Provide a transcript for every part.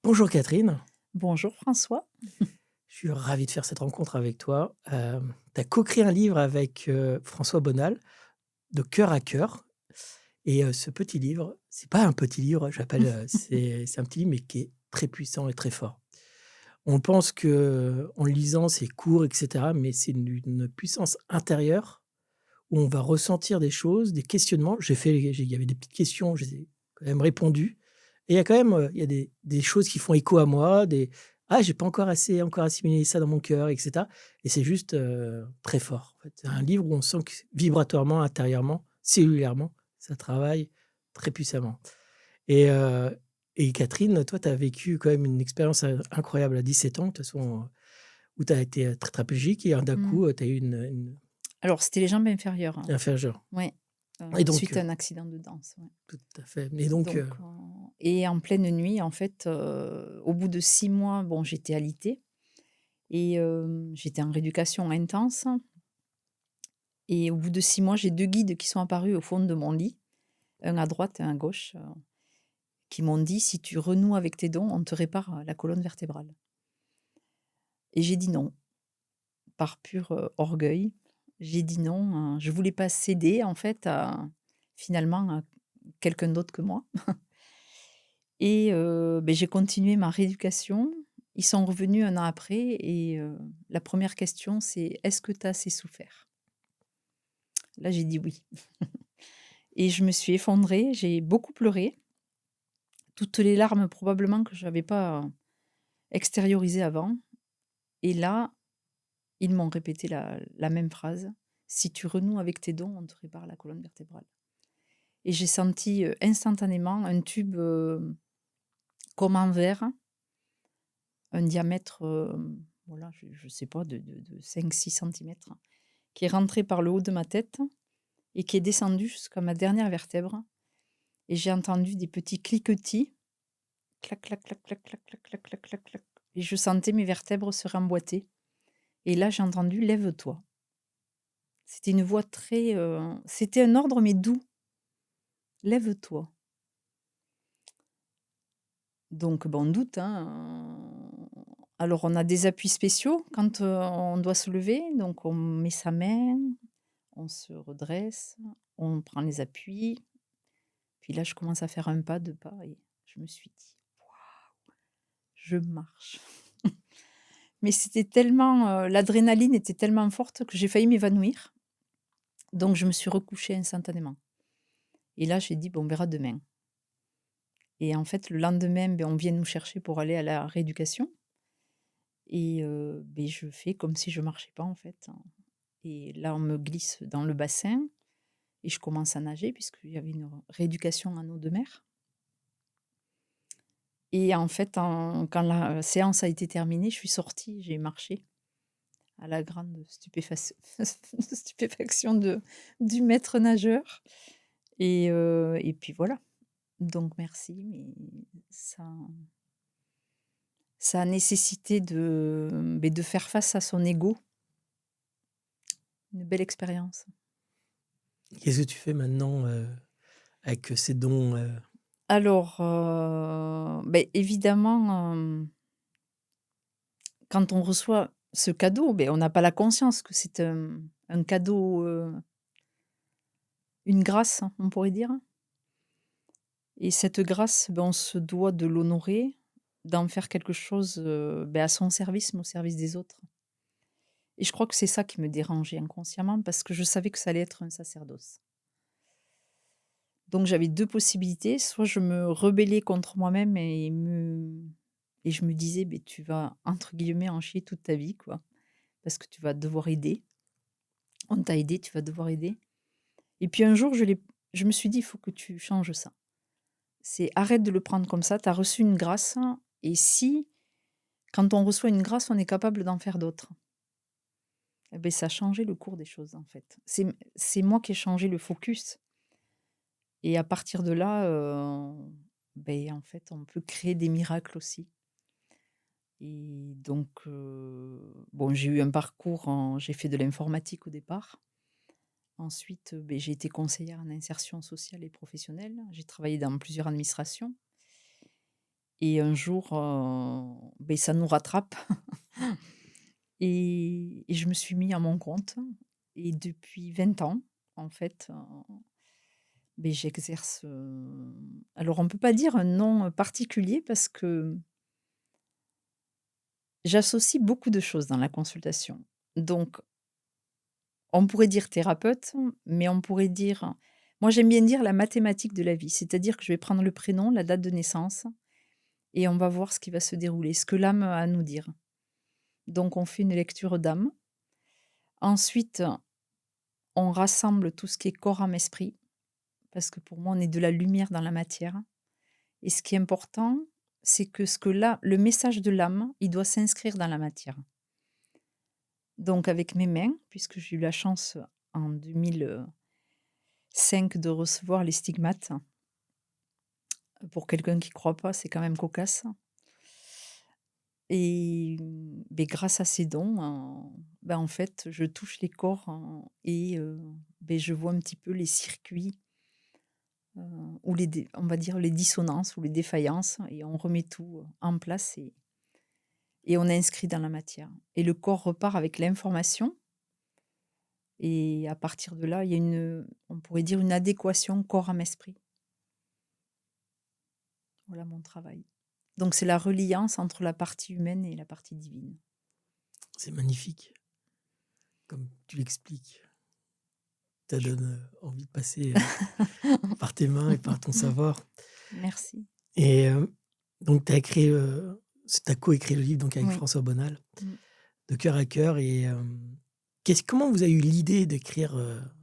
Bonjour Catherine, Bonjour François. je suis ravi de faire cette rencontre avec toi. Tu as co-créé un livre avec, François Bonal, de Cœur à cœur et ce petit livre, c'est pas un petit livre, c'est un petit livre mais qui est très puissant et très fort. On pense qu'en le lisant, c'est court et cetera, mais c'est une puissance intérieure où on va ressentir des choses, des questionnements. Il y avait des petites questions, je les ai quand même répondues et il y a quand même, il y a des choses qui font écho à moi, des: «Ah, j'ai pas encore assimilé ça dans mon cœur» et cetera et c'est juste, très fort, en fait. C'est un livre où on sent que vibratoirement, intérieurement, cellulairement, ça travaille très puissamment et Catherine, toi, tu as vécu quand même une expérience, incroyable à 17 ans, de toute façon, où tu as été, tétraplégique et d'un Mmh. coup, tu as eu une Alors c'était les jambes inférieures, hein. aphasie. Ouais, Et donc, suite à un accident de danse, ouais. tout à fait. Et donc, Donc et en pleine nuit, en fait, au bout de 6 mois, bon, j'étais alitée et j'étais en rééducation intense et au bout de 6 mois, j'ai 2 guides qui sont apparus au fond de mon lit, un à droite et un à gauche, qui m'ont dit: «Si tu renoues avec tes dons, on te répare, la colonne vertébrale» et j'ai dit: «Non», par pur, orgueil. J'ai dit: «Non», je voulais pas céder en fait à finalement à quelqu'un d'autre que moi et j'ai continué ma rééducation. Ils sont revenus 1 an après et la première question c'est: «Est-ce que tu as assez souffert?» Là, j'ai dit: «Oui» et je me suis effondrée, j'ai beaucoup pleuré, toutes les larmes probablement que j'avais pas extériorisées avant et là, ils m'ont répété la même phrase: «Si tu renoues avec tes dons, on te répare la colonne vertébrale». Et j'ai senti, instantanément un tube, comme en verre, un diamètre, voilà, je sais pas de 5-6 centimètres, qui est rentré par le haut de ma tête et qui est descendu jusqu'à ma dernière vertèbre et j'ai entendu des petits cliquetis, clac, clac, clac, clac, clac, clac, clac, clac, clac, clac et je sentais mes vertèbres se remboîter et là, j'ai entendu: «Lève-toi». C'était une voix très, c'était un ordre mais doux: «Lève-toi». Donc bon, on doute, hein, alors on a des appuis spéciaux quand, on doit se lever, donc on met sa main, on se redresse, on prend les appuis. Puis là, je commence à faire un pas, 2 pas et je me suis dit: «Je marche». Mais c'était tellement, l'adrénaline était tellement forte que j'ai failli m'évanouir, donc je me suis recouchée instantanément et là, j'ai dit: «Bon, on verra demain» et en fait, le lendemain, on vient nous chercher pour aller à la rééducation et je fais comme si je marchais pas, en fait, hein. Et là, on me glisse dans le bassin et je commence à nager puisqu'il y avait une rééducation en eau de mer. Et en fait, quand la séance a été terminée, je suis sortie, j'ai marché à la grande stupéfaction du maître nageur. Et puis voilà. Donc merci, mais ça, ça a nécessité de faire face à son ego. Une belle expérience. qu'est-ce que tu fais maintenant, avec, ces dons, Alors, évidemment, quand on reçoit ce cadeau, on n'a pas la conscience que c'est un cadeau, une grâce, hein, on pourrait dire et cette grâce, on se doit de l'honorer, d'en faire quelque chose, à son service, mais au service des autres et je crois que c'est ça qui me dérangeait inconsciemment parce que je savais que ça allait être un sacerdoce. Donc j'avais 2 possibilités, soit je me rebellais contre moi-même et je me disais: tu vas entre guillemets «en chier toute ta vie», quoi, parce que tu vas devoir aider. On t'a aidé, tu vas devoir aider et puis un jour, je me suis dit: «Il faut que tu changes ça. C'est arrête de le prendre comme ça, tu as reçu une grâce et si, quand on reçoit une grâce, on est capable d'en faire d'autres?» Ça a changé le cours des choses, en fait. C'est moi qui ai changé le focus et à partir de là, en fait, on peut créer des miracles aussi et donc j'ai eu un parcours j'ai fait de l'informatique au départ. Ensuite, j'ai été conseillère en insertion sociale et professionnelle. J'ai travaillé dans plusieurs administrations Et un jour, beh, ça nous rattrape et je me suis mis à mon compte et depuis 20 ans, en fait, beh, j'exerce, alors on ne peut pas dire un nom particulier parce que j'associe beaucoup de choses dans la consultation. Donc on pourrait dire thérapeute, mais on pourrait dire moi j'aime bien dire la mathématique de la vie. C'est-à-dire que je vais prendre le prénom, la date de naissance et on va voir ce qui va se dérouler, ce que l'âme a à nous dire. Donc on fait une lecture d'âme. Ensuite, on rassemble tout ce qui est corps, âme, esprit, parce que pour moi, on est de la lumière dans la matière. Et ce qui est important, c'est que le message de l'âme, il doit s'inscrire dans la matière. Donc avec mes mains, puisque j'ai eu la chance en 2005 de recevoir les stigmates, pour quelqu'un qui ne croit pas, c'est quand même cocasse. Et beh, grâce à ces dons, ben, en fait, je touche les corps, et beh, je vois un petit peu les circuits, heu, ou on va dire les dissonances ou les défaillances et on remet tout, en place et on inscrit dans la matière et le corps repart avec l'information et à partir de là, il y a on pourrait dire une adéquation corps, âme, esprit. Voilà mon travail. Donc c'est la reliance entre la partie humaine et la partie divine. C'est magnifique, comme tu l'expliques. Ça Je donne envie de passer par tes mains et par ton savoir. Merci. Et donc, tu as écrit, coécrit le livre donc avec Oui. François Bonal, Mmh. de cœur à cœur. Et comment vous avez eu l'idée d'écrire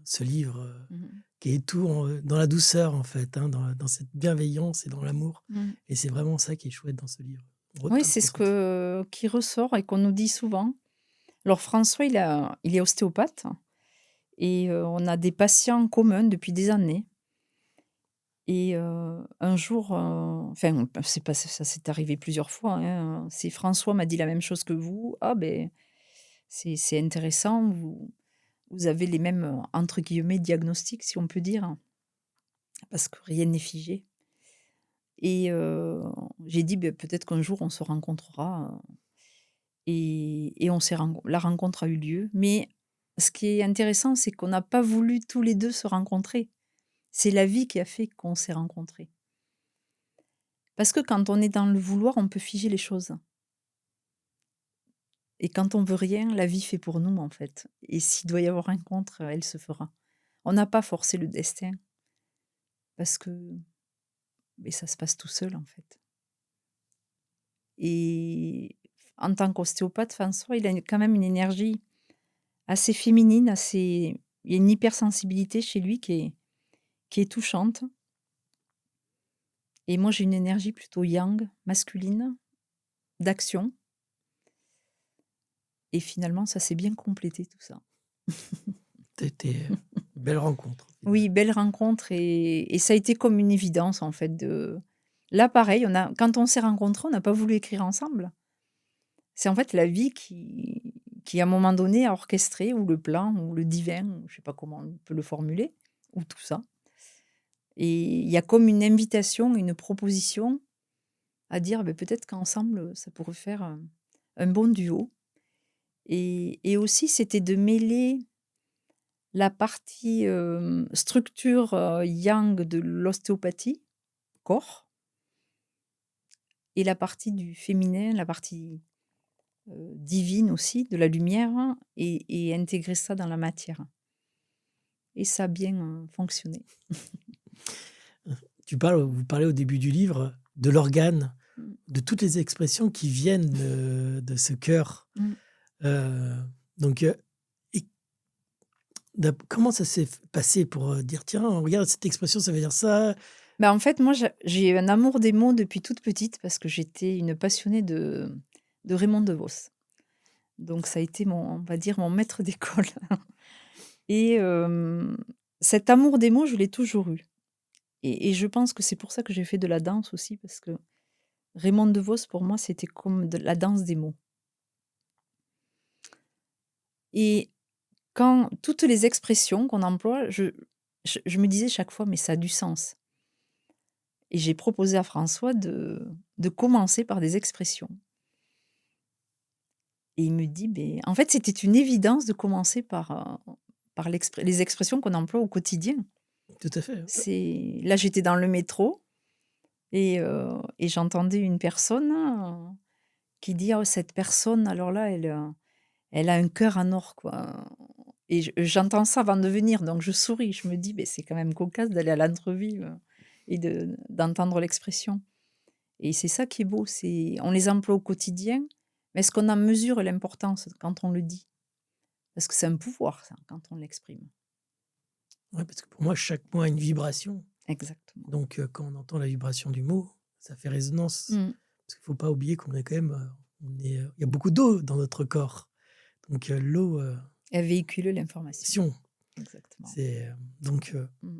ce livre Mmh. qui est tout dans la douceur, en fait, hein, dans cette bienveillance et dans l'amour. Mmh. Et c'est vraiment ça qui est chouette dans ce livre. Oui, Tu le c'est ce ressenti. qui ressort et qu'on nous dit souvent. Alors François, il est ostéopathe et on a des patients communs depuis des années et un jour, enfin, c'est pas ça s'est arrivé plusieurs fois, hein, c'est François m'a dit la même chose que vous: «Ah ben c'est intéressant, vous avez les mêmes, entre guillemets "diagnostics" si on peut dire, parce que rien n'est figé» et j'ai dit: «Beh, peut-être qu'un jour on se rencontrera». Et la rencontre a eu lieu, mais ce qui est intéressant, c'est qu'on n'a pas voulu tous les 2 se rencontrer. C'est la vie qui a fait qu'on s'est rencontrés. Parce que quand on est dans le vouloir, on peut figer les choses et quand on veut rien, la vie fait pour nous, en fait et s'il doit y avoir rencontre, elle se fera. On n'a pas forcé le destin parce que, beh, ça se passe tout seul, en fait et en tant qu'ostéopathe, François, il a quand même une énergie assez féminine, assez il y a une hypersensibilité chez lui qui est touchante et moi j'ai une énergie plutôt yang, masculine, d'action et finalement ça s'est bien complété tout ça. C'était belle rencontre, au final. Oui, belle rencontre et ça a été comme une évidence en fait de là pareil, quand on s'est rencontrés, on n'a pas voulu écrire ensemble. C'est en fait la vie qui à un moment donné a orchestré ou le plan ou le divin, ou je sais pas comment on peut le formuler, ou tout ça et il y a comme une invitation, une proposition à dire: «Beh, peut-être qu'ensemble, ça pourrait faire, un bon duo» et aussi c'était de mêler la partie, structure, yang de l'ostéopathie, corps et la partie du féminin, la partie, divine aussi, de la lumière et intégrer ça dans la matière et ça a bien, fonctionné. Vous parlez au début du livre de l'organe, Mmh. de toutes les expressions qui viennent de ce cœur. Mmh. Heu, donc et comment ça s'est passé pour dire: «Tiens, regarde cette expression, ça veut dire ça». Bah, en fait, moi, j'ai un amour des mots depuis toute petite parce que j'étais une passionnée de Raymond DeVos. Donc ça a été on va dire, mon maître d'école et cet amour des mots, je l'ai toujours eu et je pense que c'est pour ça que j'ai fait de la danse aussi parce que Raymond DeVos, pour moi, c'était comme de la danse des mots et quand toutes les expressions qu'on emploie, je me disais chaque fois: «Mais ça a du sens» Et j'ai proposé à François de commencer par des expressions. Et il me dit, ben, en fait, c'était une évidence de commencer par les expressions qu'on emploie au quotidien. Tout à fait. Là, j'étais dans le métro et j'entendais une personne qui dit, oh, cette personne, alors là, elle a un cœur en or, quoi. Et j'entends ça avant de venir, donc je souris. Je me dis, ben, c'est quand même cocasse d'aller à l'entrevue et d'entendre l'expression. Et c'est ça qui est beau, on les emploie au quotidien, mais est-ce qu'on en mesure l'importance quand on le dit? Parce que c'est un pouvoir, ça, quand on l'exprime. Ouais, parce que pour moi, chaque mot a une vibration. Exactement. Donc, quand on entend la vibration du mot, ça fait résonance. Mmh. Parce qu'il ne faut pas oublier qu'on est quand même, il y a beaucoup d'eau dans notre corps. Donc, l'eau, Elle véhicule l'information. action. Exactement. C'est donc Mmh.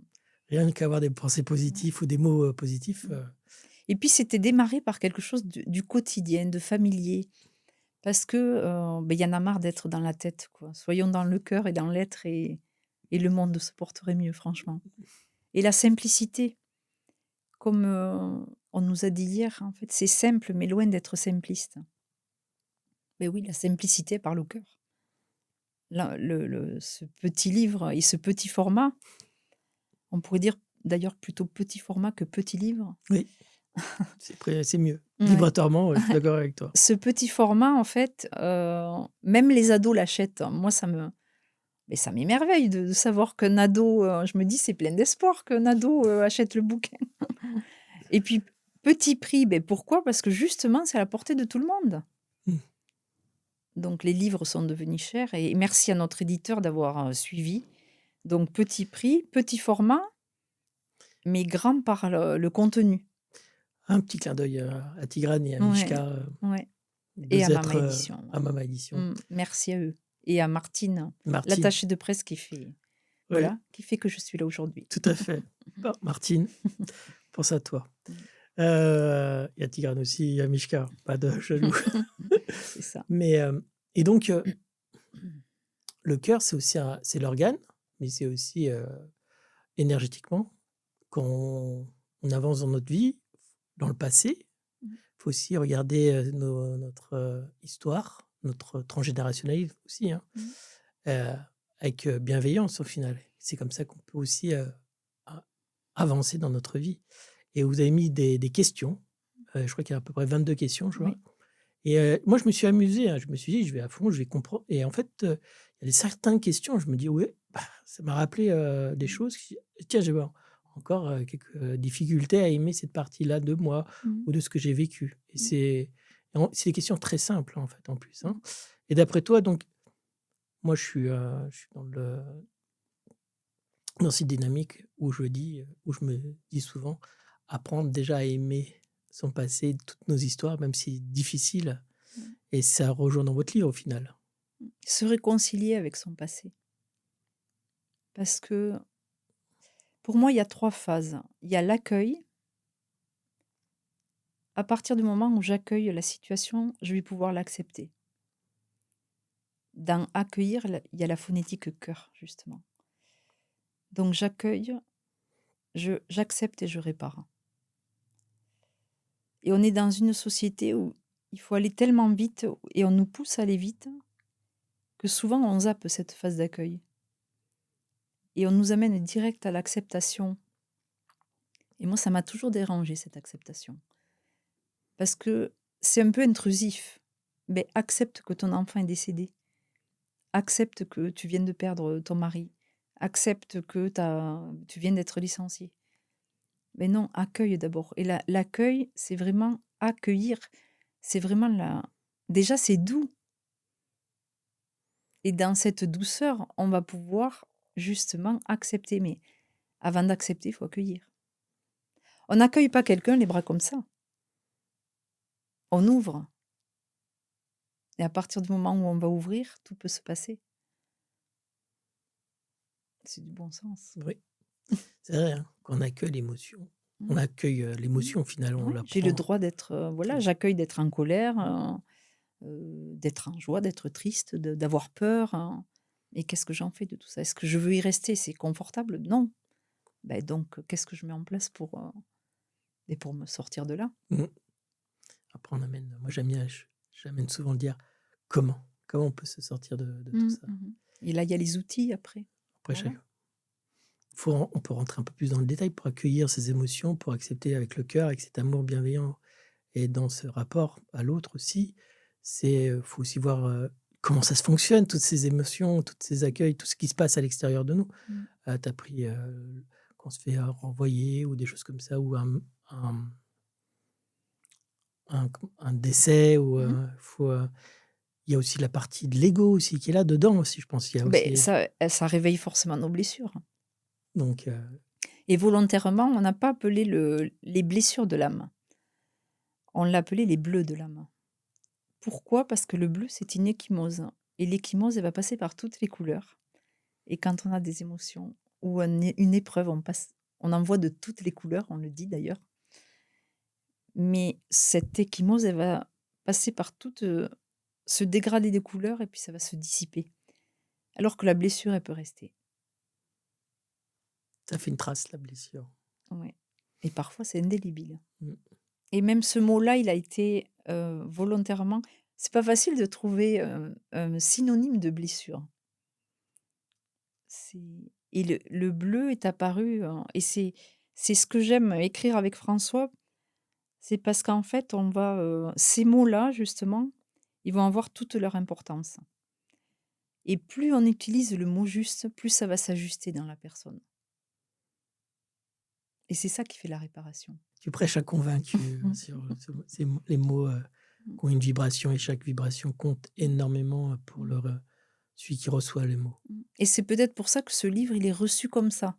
rien qu'avoir des pensées positives ou des mots positifs. Et puis, c'était démarré par quelque chose du quotidien, de familier. Parce que ben, y en a marre d'être dans la tête, quoi. Soyons dans le cœur et dans l'être et le monde se porterait mieux, franchement. Et la simplicité, comme on nous a dit hier, en fait, c'est simple, mais loin d'être simpliste. Mais oui, la simplicité par le cœur. Là, ce petit livre et ce petit format, on pourrait dire d'ailleurs plutôt petit format que petit livre. Oui, c'est mieux. Ouais. Vibratoirement, je suis d'accord avec toi. Ce petit format, en fait, même les ados l'achètent. Moi, mais ça m'émerveille de savoir qu'un ado, je me dis, c'est plein d'espoir qu'un ado achète le bouquin. Et puis, petit prix, ben pourquoi? Parce que justement, c'est à la portée de tout le monde. Mmh. Donc, les livres sont devenus chers et merci à notre éditeur d'avoir suivi. Donc, petit prix, petit format, mais grand par le contenu. Un petit clin d'œil à Tigrane et à Ouais, Mishka, ouais. deux Et à Mama êtres Édition. à Mama Édition. Merci à eux. Et à Martine, Martine, l'attachée de presse qui fait, ouais, voilà, qui fait que je suis là aujourd'hui. tout à fait. Bon, Martine, pense à toi. Il y a Tigrane aussi, il y a Mishka, pas de jaloux. C'est ça. Mais, et donc, le cœur, c'est aussi c'est l'organe, mais c'est aussi énergétiquement, quand on avance dans notre vie, dans le passé, il faut aussi regarder notre histoire, notre transgénérationnel aussi, hein, euh, avec bienveillance au final. C'est comme ça qu'on peut aussi avancer dans notre vie. Et vous avez mis des questions, je crois qu'il y a à peu près 22 questions, je vois. Oui. Et moi, je me suis amusé, hein, je me suis dit, je vais à fond, je vais comprendre. Et en fait, il y a certaines questions, je me dis, oui, bah, ça m'a rappelé des choses. Tiens, j'ai encore quelques difficultés à aimer cette partie-là de moi ou de ce que j'ai vécu. Et c'est des questions très simples, en fait, en plus. Hein. Et d'après toi, donc, moi, je suis dans cette dynamique où je me dis souvent, apprendre déjà à aimer son passé, toutes nos histoires, même si c'est difficile. Et ça rejoint dans votre livre, au final. Se réconcilier avec son passé. Parce que pour moi, il y a 3 phases. Il y a l'accueil. À partir du moment où j'accueille la situation, je vais pouvoir l'accepter. Dans accueillir, il y a la phonétique cœur, justement. Donc j'accueille, j'accepte et je répare. Et on est dans une société où il faut aller tellement vite et on nous pousse à aller vite que souvent on zappe cette phase d'accueil. Et on nous amène direct à l'acceptation. Et moi, ça m'a toujours dérangé, cette acceptation. Parce que c'est un peu intrusif. Mais accepte que ton enfant est décédé. Accepte que tu viennes de perdre ton mari. Accepte que tu viens d'être licencié. Mais non, accueille d'abord. Et l'accueil, c'est vraiment accueillir. C'est vraiment déjà, c'est doux. Et dans cette douceur, on va pouvoir justement accepter. Mais avant d'accepter, il faut accueillir. On n'accueille pas quelqu'un les bras comme ça. On ouvre. Et à partir du moment où on va ouvrir, tout peut se passer. C'est du bon sens. Oui, c'est vrai, hein, qu'on accueille l'émotion. On accueille l'émotion, finalement. Oui, On la j'ai le prend. droit d'être, voilà, j'accueille d'être en colère, d'être en joie, d'être triste, d'avoir peur. Et qu'est-ce que j'en fais de tout ça? Est-ce que je veux y rester? C'est confortable? Non. Ben donc, qu'est-ce que je mets en place et pour me sortir de là. Mmh. Après moi j'amène souvent le dire: «Comment? Comment on peut se sortir de tout ça?» Et là, il y a les outils après. Après Voilà. chaque on peut rentrer un peu plus dans le détail pour accueillir ses émotions, pour accepter avec le cœur, avec cet amour bienveillant et dans ce rapport à l'autre aussi. Faut aussi voir, comment ça se fonctionne, toutes ces émotions, tous ces accueils, tout ce qui se passe à l'extérieur de nous. Mmh. Tu as pris, qu'on se fait, renvoyer ou des choses comme ça ou un un décès ou, Mmh. il y a aussi la partie de l'ego aussi qui est là dedans aussi, je pense. Il y a Beh, aussi ça réveille forcément nos blessures donc et volontairement, on n'a pas appelé les blessures de l'âme. On l'a appelé les bleus de l'âme. Pourquoi? Parce que le bleu, c'est une échymose et l'échymose, elle va passer par toutes les couleurs et quand on a des émotions ou une épreuve, on en voit de toutes les couleurs, on le dit d'ailleurs, mais cette échymose, elle va passer par toute, ce dégradé des couleurs et puis ça va se dissiper. Alors que la blessure, elle peut rester. ça fait une trace, la blessure. Ouais et parfois c'est indélébile Mmh. et même ce mot-là, il a été, volontairement c'est pas facile de trouver, un synonyme de blessure. C'est et le bleu est apparu, et c'est ce que j'aime écrire avec François, c'est parce qu'en fait, on va, ces mots-là, justement, ils vont avoir toute leur importance et plus on utilise le mot juste, plus ça va s'ajuster dans la personne et c'est ça qui fait la réparation. Tu prêches à convaincu, Mmh. sur, les mots, Mmh. qui ont une vibration et chaque vibration compte énormément, pour Mmh. celui qui reçoit les mots. Et c'est peut-être pour ça que ce livre, il est reçu comme ça.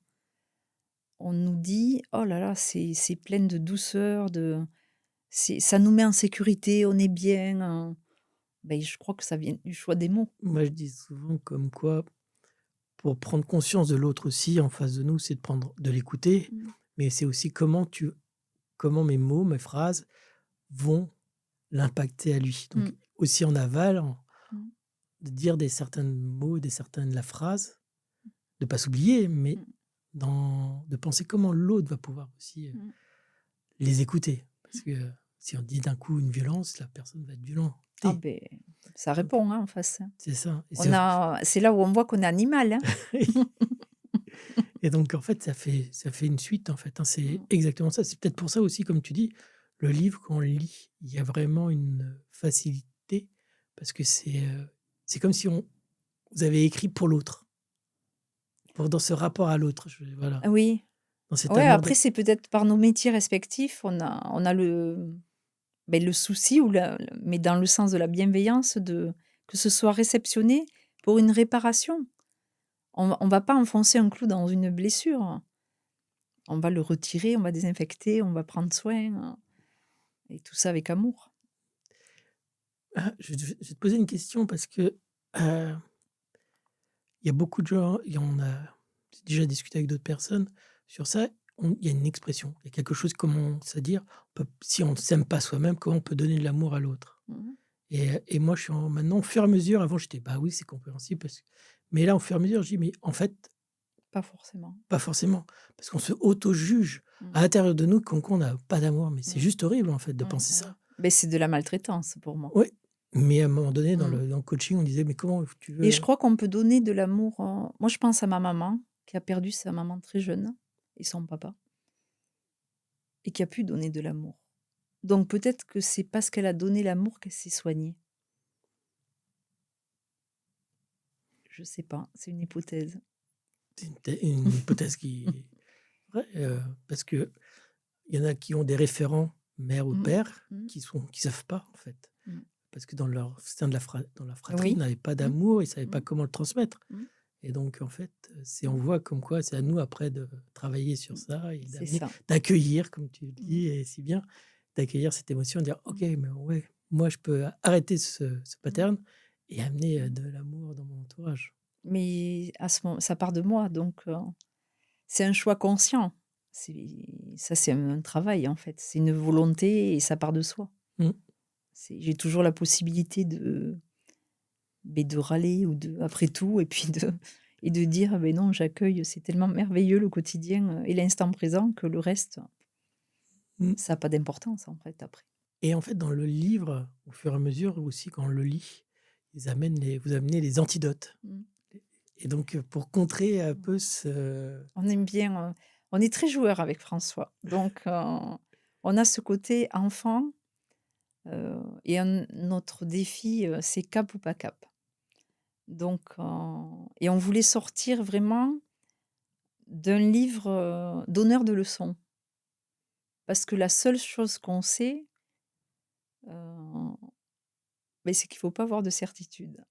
On nous dit: «Oh là là, c'est plein de douceur, ça nous met en sécurité, on est bien», beh, je crois que ça vient du choix des mots. Moi, je dis souvent comme quoi, pour prendre conscience de l'autre aussi en face de nous, c'est de l'écouter, Mmh. mais c'est aussi comment mes mots, mes phrases vont l'impacter à lui. Mmh. Donc aussi en aval, Mmh. de dire des certains mots, la phrase, de pas s'oublier, mais Mmh. de penser comment l'autre va pouvoir aussi, Mmh. les écouter. Parce que, si on dit d'un coup une violence, la personne va être violentée. Ah beh, ça Donc répond, hein, en face, hein. c'est ça et C'est là où on voit qu'on est animal, hein. et donc en fait, ça fait une suite, en fait, hein. C'est Mmh. exactement ça. C'est peut-être pour ça aussi, comme tu dis, le livre, quand on le lit, il y a vraiment une facilité parce que c'est comme si vous avez écrit pour l'autre, dans ce rapport à l'autre, voilà, Oui. dans cet Ouais, amour après de c'est peut-être par nos métiers respectifs, on a le souci ou mais dans le sens de la bienveillance que ce soit réceptionné pour une réparation. On va pas enfoncer un clou dans une blessure. On va le retirer, on va désinfecter, on va prendre soin, et tout ça avec amour. je vais te poser une question parce que, heu, il y a beaucoup de gens et j'ai déjà discuté avec d'autres personnes sur ça. Il y a une expression, il y a quelque chose, qu'on commence à dire, si on ne s'aime pas soi-même, comment on peut donner de l'amour à l'autre? Mmh. Et moi, je suis maintenant, au fur et à mesure, avant j'étais: «Bah oui, c'est compréhensible mais là, au fur et à mesure, je dis: «Mais en fait, Pas forcément. pas forcément». Parce qu'on se auto-juge Mmh. à l'intérieur de nous comme quoi on n'a pas d'amour, mais c'est Mmh. juste horrible, en fait, de Mmh penser mh. ça. Beh, c'est de la maltraitance pour moi. Oui, mais à un moment donné, Mmh. dans le coaching, on disait: «Mais comment tu Et je veux?» crois qu'on peut donner de l'amour, moi je pense à ma maman qui a perdu sa maman très jeune et son papa et qui a pu donner de l'amour. Donc peut-être que c'est parce qu'elle a donné l'amour qu'elle s'est soignée. Je sais pas, c'est une hypothèse. C'est une hypothèse qui est vraie, parce qu'il y en a qui ont des référents, mère ou Mmh. père, Mmh. qui savent pas, en fait. Mmh. Parce que dans leur sein dans la fratrie, ils Oui. n'avaient pas Mmh. d'amour, ils savaient pas Mmh. comment le transmettre. Mmh. Et donc en fait, on Mmh. voit comme quoi c'est à nous après de travailler sur Mmh. ça et C'est ça. d'accueillir, comme tu le Mmh. dis et si bien, d'accueillir cette émotion, dire: «OK, Mmh. mais ouais, moi je peux arrêter ce Mmh. pattern et amener, Mmh. de l'amour dans mon entourage». Mais à ce moment ça part de moi donc c'est un choix conscient. C'est un travail en fait, c'est une volonté et ça part de soi. Mmh. J'ai toujours la possibilité de râler ou après tout et puis de dire: «Beh non, j'accueille, c'est tellement merveilleux le quotidien, et l'instant présent que le reste, Mmh. Ça a pas d'importance, en fait, après. Et en fait, dans le livre, au fur et à mesure aussi quand on le lit, vous amenez les antidotes Mmh. et donc pour contrer un Mmh. peu ce On aime bien, on est très joueur avec François. Donc, on a ce côté enfant, et notre défi, c'est cap ou pas cap. Donc, et on voulait sortir vraiment d'un livre, donneur de leçons. Parce que la seule chose qu'on sait, heu, beh, c'est qu'il faut pas avoir de certitude.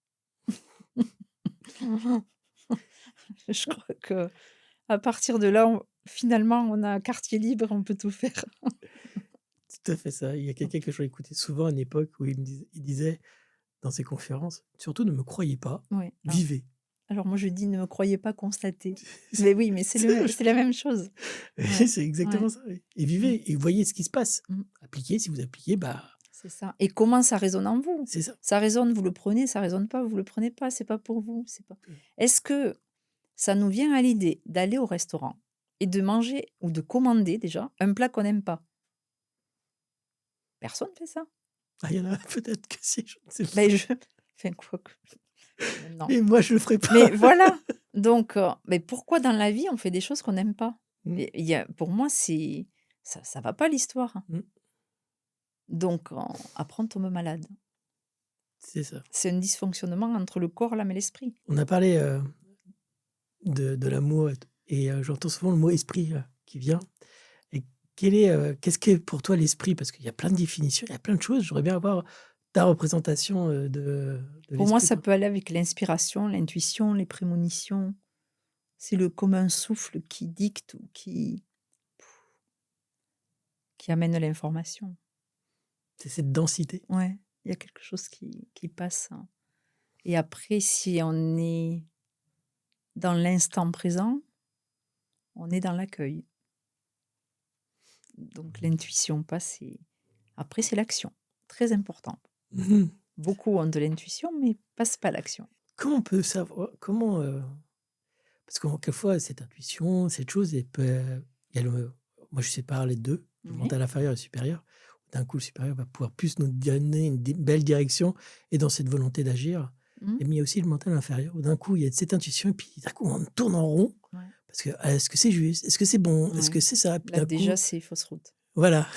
Je crois qu'à partir de là, finalement, on a quartier libre, on peut tout faire. tout à fait ça. Il y a quelqu'un que j'ai écouté souvent à une époque où il disait dans ses conférences: «Surtout ne me croyez pas, Ouais, ah. vivez». Alors moi, je dis: «Ne me croyez pas, constatez». Mais oui, mais C'est la même c'est la chose. même chose. Oui, Ouais, c'est ouais. exactement ça, oui et Mmh, vivez et voyez ce qui se passe. mmh, Appliquez, si vous appliquez, bah, c'est ça. Et comment ça résonne en vous? c'est ça. Ça résonne, vous le prenez, ça résonne pas, vous le prenez pas, c'est pas pour vous, c'est pas est-ce que ça nous vient à l'idée d'aller au restaurant et de manger ou de commander déjà un plat qu'on n'aime pas? Personne fait ça. Ah, il y en a peut-être que si, je ne sais pas. Ben je enfin quoique, non. Et moi, je le ferai Mais pas. voilà, donc mais pourquoi dans la vie on fait des choses qu'on n'aime pas? Mmh, Et il y a pour moi, c'est ça va pas l'histoire. mmh, Donc après on tombe malade. c'est ça. C'est un dysfonctionnement entre le corps, l'âme et l'esprit. On a parlé, de l'amour et j'entends souvent le mot esprit, qui vient et qu'est-ce qu'est pour toi l'esprit? Parce qu'il y a plein de définitions, il y a plein de choses. J'aimerais bien avoir ta représentation, de Pour moi, l'esprit ça pour peut aller avec l'inspiration, l'intuition, les prémonitions. C'est le commun souffle qui dicte ou qui amène l'information. c'est cette densité. Ouais, il y a quelque chose qui passe, hein. Et après, si on est dans l'instant présent, on est dans l'accueil. Donc l'intuition passe et après c'est l'action, très important. Mmh. Beaucoup ont de l'intuition mais passent pas à l'action. Comment on peut savoir comment, parce que quelquefois cette intuition, cette chose, elle peut, il y a le moi je sépare les 2, le Oui. mental inférieur et le supérieur. D'un coup, le supérieur va pouvoir plus nous donner une belle direction et dans cette volonté d'agir. Mmh. Et mais il y a aussi le mental inférieur où d'un coup, il y a cette intuition et puis d'un coup, on tourne en rond Ouais, parce que: «Ah, est-ce que c'est juste? Est-ce que c'est bon? Est-ce ouais. que c'est ça?» Puis Là d'un déjà coup, c'est fausse route. voilà.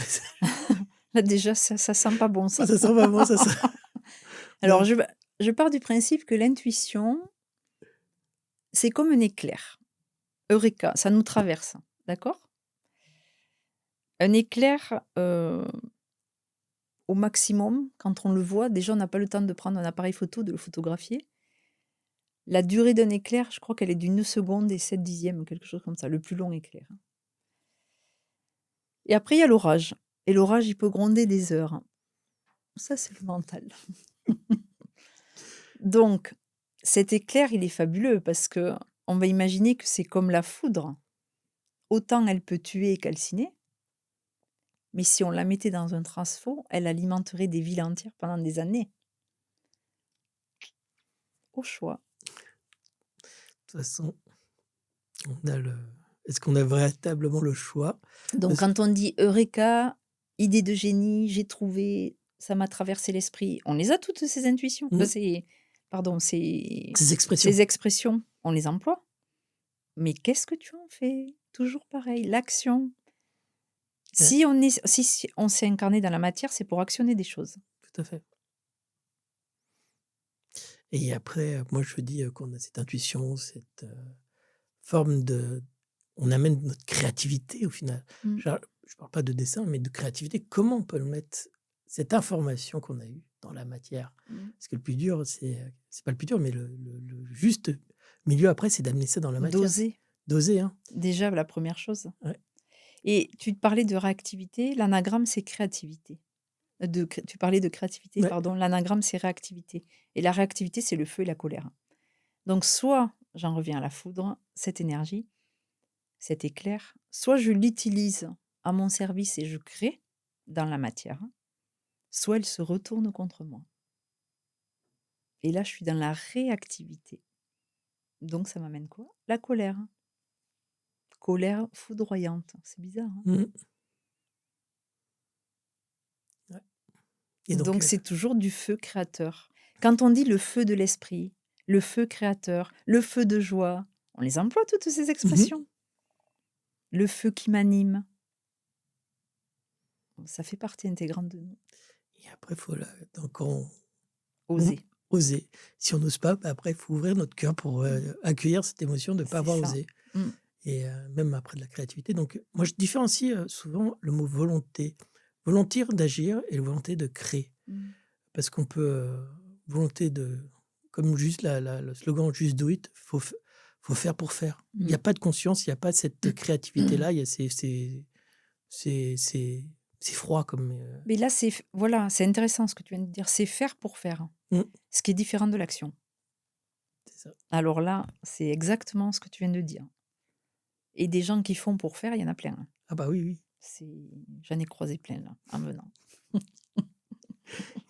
Là déjà ça sent pas bon ça. Ça sent pas bon, ça sent Alors je pars du principe que l'intuition, c'est comme un éclair. Eureka, ça nous traverse, d'accord? Un éclair, au maximum, quand on le voit, déjà on n'a pas le temps de prendre un appareil photo, de le photographier. La durée d'un éclair, je crois qu'elle est d'1 seconde et 7 dixièmes, quelque chose comme ça, le plus long éclair. Et après il y a l'orage et l'orage, il peut gronder des heures. Ça, c'est le mental. Donc cet éclair, il est fabuleux parce que on va imaginer que c'est comme la foudre. Autant elle peut tuer et calciner, mais si on la mettait dans un transfo, elle alimenterait des villes entières pendant des années. Au choix. de toute façon, on a le est-ce qu'on a véritablement le choix? Donc Parce que quand on dit «Eureka», idée de génie, j'ai trouvé, ça m'a traversé l'esprit, on les a toutes ces intuitions, mmh, pardon, ces expressions. ces expressions, on les emploie, mais qu'est-ce que tu en fais? Toujours pareil, l'action. Ouais, Si on s'est incarné dans la matière, c'est pour actionner des choses. tout à fait. Et après, moi je dis, qu'on a cette intuition, cette, forme de on amène notre créativité au final. Mmh. Genre, je parle pas de dessin, mais de créativité. Comment on peut le mettre cette information qu'on a eue dans la matière? Mmh. Parce que le plus dur, c'est pas le plus dur, mais le juste milieu après, c'est d'amener ça dans la matière. D'oser, D'oser, hein? déjà la première chose. Ouais. Et tu parlais de réactivité, l'anagramme, c'est créativité. Tu parlais de créativité, Ouais. pardon, l'anagramme, c'est réactivité et la réactivité, c'est le feu et la colère. Donc soit j'en reviens à la foudre, cette énergie, cet éclair, soit je l'utilise à mon service et je crée dans la matière, soit elle se retourne contre moi. Et là, je suis dans la réactivité. Donc ça m'amène quoi? La colère. Colère foudroyante. C'est bizarre, hein? Mmh. Et donc, Donc c'est toujours du feu créateur. Quand on dit le feu de l'esprit, le feu créateur, le feu de joie, on les emploie toutes ces mmh expressions. Le feu qui m'anime, ça fait partie intégrante de nous. et après faut donc on Oser, oser. Si on n'ose pas, bah, après il faut ouvrir notre cœur pour, accueillir cette émotion de ne pas c'est avoir ça. osé Mmh. et même après de la créativité donc moi je différencie, souvent le mot volonté. Volonté d'agir et la volonté de créer. Mmh. Parce qu'on peut, volonté de comme juste le slogan «Just do it», faut faire pour faire. Il y Mmh. a pas de conscience, il y a pas cette créativité-là, il y a c'est froid comme, Mais là, voilà, c'est intéressant ce que tu viens de dire, c'est faire pour faire, mmh, ce qui est différent de l'action. c'est ça. Alors là, c'est exactement ce que tu viens de dire. Et des gens qui font pour faire, il y en a plein, hein. Ah bah, oui, oui C'est J'en ai croisé plein là, en venant.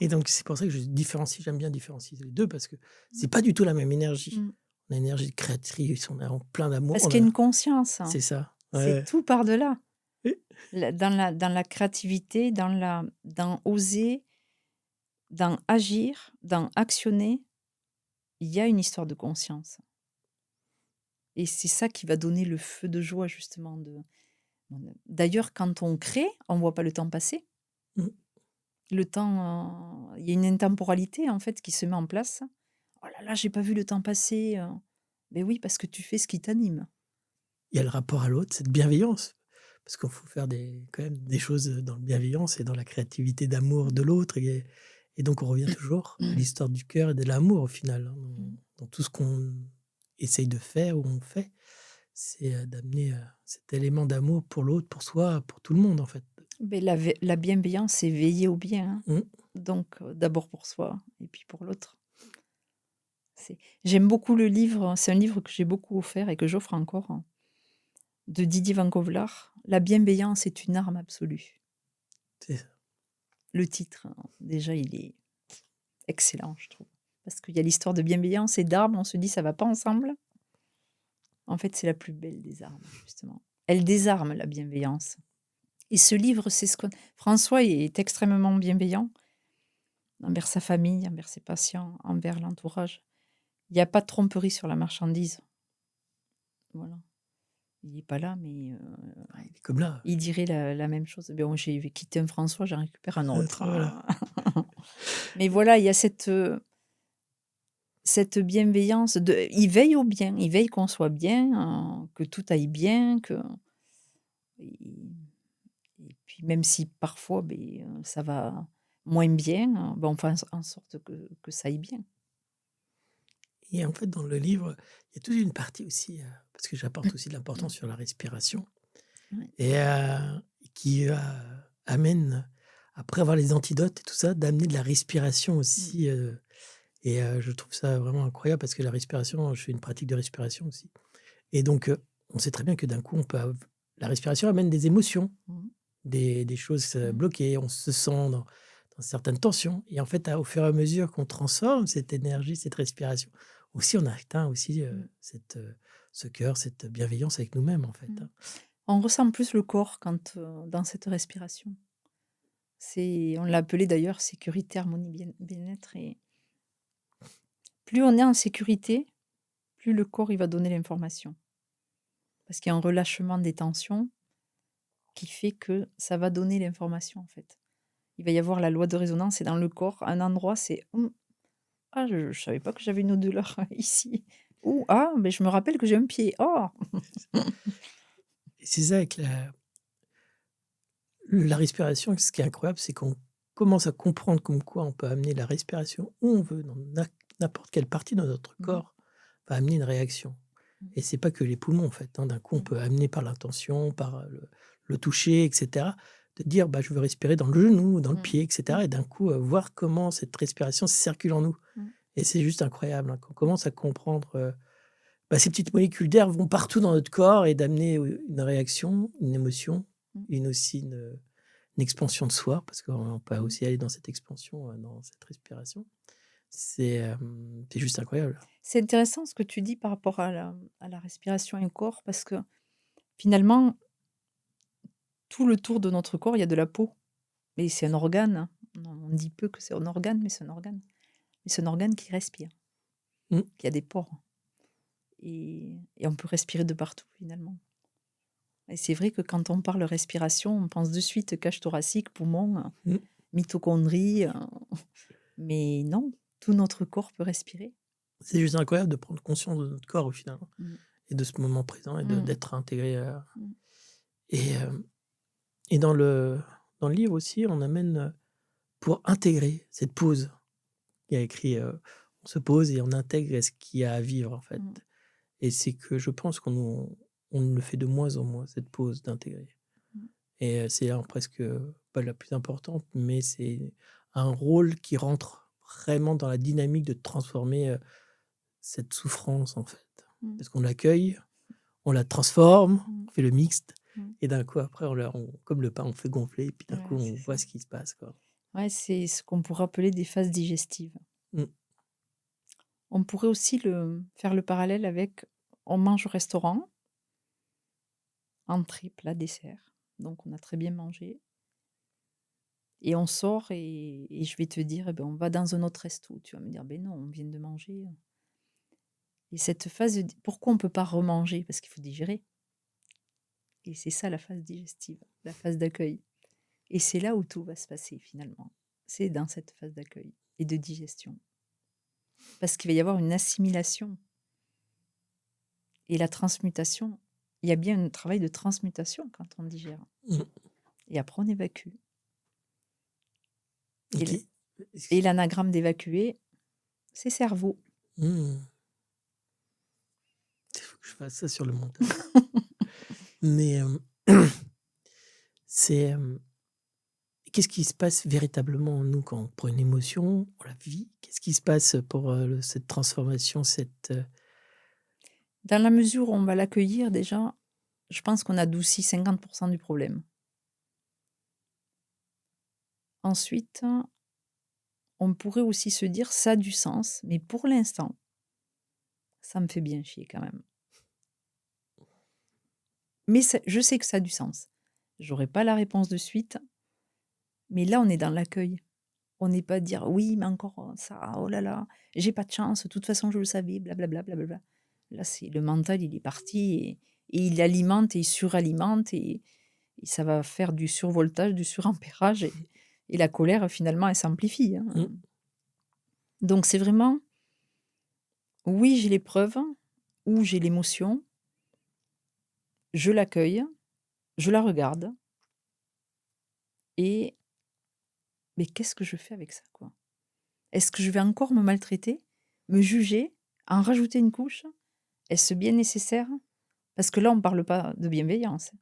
et donc c'est pour ça que je différencie, j'aime bien différencier les 2 parce que c'est pas du tout la même énergie. Mmh. On a une énergie créatrice, on est en plein d'amour, Parce on qu'il y a a une conscience, hein. c'est ça, C'est ouais. tout par-delà. Oui, Dans la créativité, dans oser, dans agir, dans actionner, il y a une histoire de conscience. Et c'est ça qui va donner le feu de joie justement d'ailleurs, quand on crée, on voit pas le temps passer. mmh, Le temps, il y a une intemporalité en fait qui se met en place. «Oh là là, j'ai pas vu le temps passer». Beh oui, parce que tu fais ce qui t'anime. il y a le rapport à l'autre, cette bienveillance. Parce qu'il faut faire quand même des choses dans la bienveillance et dans la créativité d'amour de l'autre et donc on revient toujours à l'histoire du cœur et de l'amour au final, hein, Mmh. dans tout ce qu'on essaye de faire ou on fait. C'est, d'amener, cet élément d'amour pour l'autre, pour soi, pour tout le monde en fait. Beh, la bienveillance, c'est veiller au bien, hein. Mmh. Donc d'abord pour soi et puis pour l'autre. J'aime beaucoup le livre, c'est un livre que j'ai beaucoup offert et que j'offre encore, hein, de Didier Van Cauwelaert, «La bienveillance est une arme absolue». C'est ça. Le titre, hein, déjà, il est excellent, je trouve. Parce qu'il y a l'histoire de bienveillance et d'armes, on se dit: «Ça va pas ensemble». En fait, c'est la plus belle des armes, justement. Elle désarme la bienveillance et ce livre, c'est ce qu'on François est extrêmement bienveillant envers sa famille, envers ses patients, envers l'entourage. Il y a pas de tromperie sur la marchandise. Voilà. Il est pas là, mais Ah, il est comme là. il dirait la même chose. Bon, j'ai quitté un François, j'en récupère un autre, Voilà. hein. Mais voilà, il y a cette bienveillance il veille au bien, il veille qu'on soit bien, que tout aille bien, que et et puis même si parfois, beh, ça va moins bien, ben, on fait en sorte que ça aille bien. Et en fait dans le livre, il y a toute une partie aussi, parce que j'apporte aussi de Mmh. l'importance sur la respiration Ouais. et qui, amène après avoir les antidotes et tout ça, d'amener de la respiration Mmh. aussi, et je trouve ça vraiment incroyable parce que la respiration, je fais une pratique de respiration aussi et donc on sait très bien que d'un coup, on peut av la respiration amène des émotions, Mmh. des choses, Mmh. bloquées. On se sent dans certaines tensions et en fait, au fur et à mesure qu'on transforme cette énergie, cette respiration, aussi on atteint aussi, Mmh. ce cœur, cette bienveillance avec nous-mêmes, en fait, Mmh. hein. On ressent plus le corps quand, dans cette respiration. On l'a appelé d'ailleurs sécurité, harmonie, bien-être et plus on est en sécurité, plus le corps, il va donner l'information. Parce qu'il y a un relâchement des tensions qui fait que ça va donner l'information, en fait. Il va y avoir la loi de résonance et dans le corps, un endroit, c'est: «Mmh, ah je savais pas que j'avais une douleur ici. Ou ah, mais je me rappelle que j'ai un pied. Oh!» Et c'est ça avec la respiration, ce qui est incroyable, c'est qu'on commence à comprendre comme quoi on peut amener la respiration où on veut, dans n'importe quelle partie de notre Mmh. corps, va amener une réaction. Mmh. Et c'est pas que les poumons, en fait, hein. D'un coup, on Mmh. peut amener par l'intention, par, le toucher et cetera, de dire: «Bah, je veux respirer dans le genou, dans le Mmh. pied» et Mmh. cetera et d'un coup, voir comment cette respiration circule en nous Mmh. et c'est juste incroyable, hein, quand on Mmh. commence à comprendre, bah, ces petites molécules d'air vont partout dans notre corps et d'amener, une réaction, une émotion, Mmh. une expansion de soi parce qu'on peut Mmh. aussi aller dans cette expansion, dans cette respiration. C'est juste incroyable. C'est intéressant ce que tu dis par rapport à la respiration et au corps parce que finalement, tout le tour de notre corps, il y a de la peau. Mais c'est un organe, On dit peu que c'est un organe, mais c'est un organe. Mais c'est un organe qui respire, Mmh. qui a des pores. Et on peut respirer de partout, finalement. Et c'est vrai que quand on parle respiration, on pense de suite cage thoracique, poumon, Mmh. mitochondrie. Mais non, tout notre corps peut respirer. C'est juste incroyable de prendre conscience de notre corps au final, Mm. et de ce moment présent et Mm. d'être intégré. Mm. Et, et dans le livre aussi, on amène pour intégrer cette pause. Il y a écrit on se pose et on intègre ce qu'il y a à vivre en fait. Mm. Et c'est que je pense on le fait de moins en moins, cette pause d'intégrer. Mm. Et c'est presque pas la plus importante, mais c'est un rôle qui rentre vraiment dans la dynamique de transformer cette souffrance en fait. Mm. Parce qu'on l'accueille, on la transforme, Mm. on fait le mixte, Mm. et d'un coup après, comme le pain, on fait gonfler, et puis d'un Ouais, coup, on c'est voit ça. ce qui se passe, quoi. Ouais, c'est ce qu'on pourrait appeler des phases digestives. Mm. On pourrait aussi faire le parallèle avec on mange au restaurant, entrée, plat, dessert. Donc on a très bien mangé. Et on sort et je vais te dire, eh ben, on va dans un autre resto. Tu vas me dire, ben non, on vient de manger. Et cette phase, pourquoi on ne peut pas remanger? Parce qu'il faut digérer. Et c'est ça la phase digestive, la phase d'accueil. Et c'est là où tout va se passer finalement. C'est dans cette phase d'accueil et de digestion. Parce qu'il va y avoir une assimilation. Et la transmutation, il y a bien un travail de transmutation quand on digère. Mm. Et après, on évacue. Ok. Et l'anagramme d'évacuer, c'est cerveau. Mm. Il faut que je fasse ça sur le montage. Mais c'est qu'est-ce qui se passe véritablement en nous quand on prend une émotion, on la vit? Qu'est-ce qui se passe pour cette transformation, Dans la mesure où on va l'accueillir, déjà, je pense qu'on adoucit 50% du problème. Ensuite, on pourrait aussi se dire, ça a du sens, mais pour l'instant, ça me fait bien chier quand même. Mais je sais que ça a du sens. J'aurai pas la réponse de suite, mais là, on est dans l'accueil. On n'est pas à dire, oui, mais encore ça, oh là là, j'ai pas de chance, de toute façon, je le savais, blablabla, blablabla. Là, c'est le mental, il est parti et il alimente et il suralimente et ça va faire du survoltage, du surampérage et la colère, finalement, elle s'amplifie. Hein. Mm. Donc, c'est vraiment, oui, j'ai l'épreuve ou j'ai l'émotion, je l'accueille, je la regarde et mais qu'est-ce que je fais avec ça, quoi? Est-ce que je vais encore me maltraiter, me juger, en rajouter une couche? Est-ce bien nécessaire? Parce que là, on ne parle pas de bienveillance.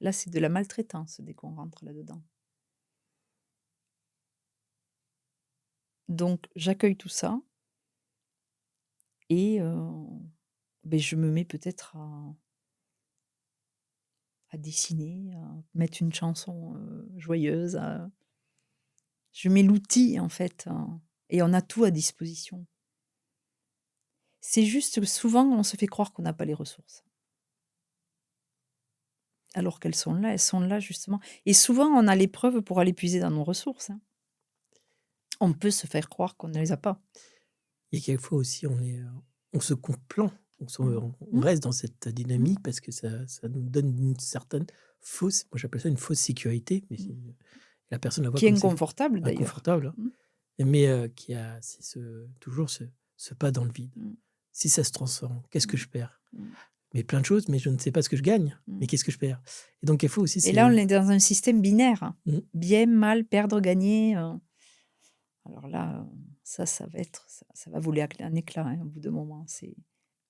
Là, c'est de la maltraitance dès qu'on rentre là-dedans. Donc, j'accueille tout ça et je me mets peut-être à dessiner, à mettre une chanson joyeuse. Je mets l'outil, en fait, et on a tout à disposition. C'est juste que souvent, on se fait croire qu'on n'a pas les ressources. Alors qu'elles sont là justement. Et souvent, on a les preuves pour aller puiser dans nos ressources. Hein. On peut se faire croire qu'on ne les a pas. Et quelquefois aussi, on se complaint, on Mmh. reste dans cette dynamique parce que ça nous donne une certaine fausse, moi j'appelle ça une fausse sécurité, mais la personne la voit Qui est comme inconfortable d'ailleurs. inconfortable, Mmh. mais qui a toujours ce pas dans le vide. Mmh. Si ça se transforme, qu'est-ce que je perds? Mmh. Mais plein de choses, mais je ne sais pas ce que je gagne. Mmh. Mais qu'est-ce que je perds? Et donc, il faut aussi, Et là, on est dans un système binaire. Mmh. Bien, mal, perdre, gagner. Alors là, ça va voler en éclat hein, au bout d'un moment.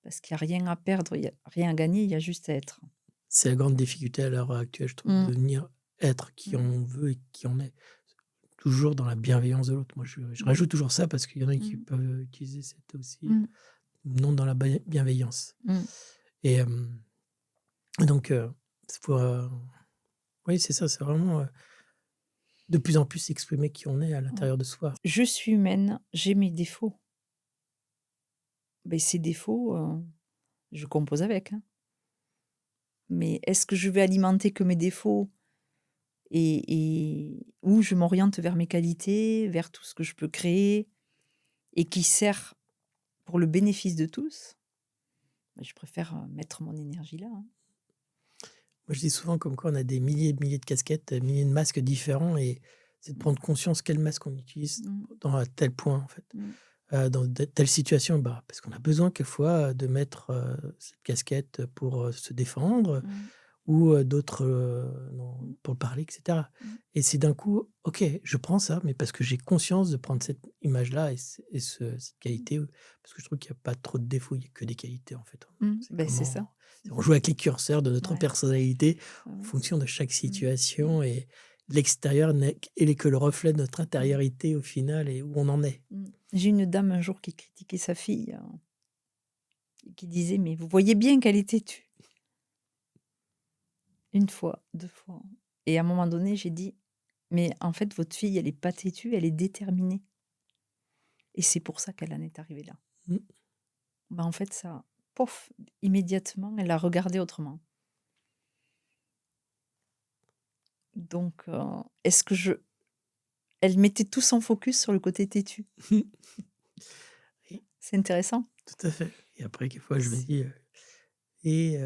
Parce qu'il n'y a rien à perdre, il n'y a rien à gagner, il y a juste à être. C'est la grande difficulté à l'heure actuelle, je trouve, de devenir être qui on veut et qui on est. Toujours dans la bienveillance de l'autre. Moi, je rajoute toujours ça parce qu'il y en a qui peuvent utiliser cette aussi, non dans la bienveillance. Et donc, oui, c'est ça, c'est vraiment de plus en plus exprimer qui on est à l'intérieur de soi. Je suis humaine, j'ai mes défauts. Ben, ces défauts, je compose avec. Hein. Mais est-ce que je vais alimenter que mes défauts et où je m'oriente vers mes qualités, vers tout ce que je peux créer et qui sert pour le bénéfice de tous, bah, je préfère mettre mon énergie là, hein. Moi, je dis souvent comme quoi on a des milliers et de milliers de casquettes, milliers de masques différents et c'est de Mm, prendre conscience quel masque on utilise mm, dans tel point, en fait. mm, Dans telle situation, bah, parce qu'on a besoin quelquefois de mettre, cette casquette pour, se défendre, mm, ou, d'autres, non, mm, pour parler et cetera mm, et c'est d'un coup: «OK, je prends ça, mais parce que j'ai conscience de prendre cette image-là et cette qualité», parce que je trouve qu'il y a pas trop de défauts, il y a que des qualités, en fait. C'est ben c'est ça. comment on joue avec les curseurs de notre Ouais, personnalité ouais, en ouais. fonction de chaque Mm, mm, situation et l'extérieur n'est que le reflet de notre mm, intériorité au final et où on en est. mm. J'ai une dame un jour qui critiquait sa fille, et qui disait: «Mais vous voyez bien qu'elle est têtue». Une fois, 2 fois, et à un moment donné, j'ai dit: «Mais en fait, votre fille, elle est pas têtue, elle est déterminée et c'est pour ça qu'elle en est arrivée là». Mmh. Bah, en fait, ça, pof, immédiatement, elle a regardé autrement. Donc est-ce que je elle mettait tout son focus sur le côté têtu. Et C'est intéressant. tout à fait et après quelquefois je me C dis,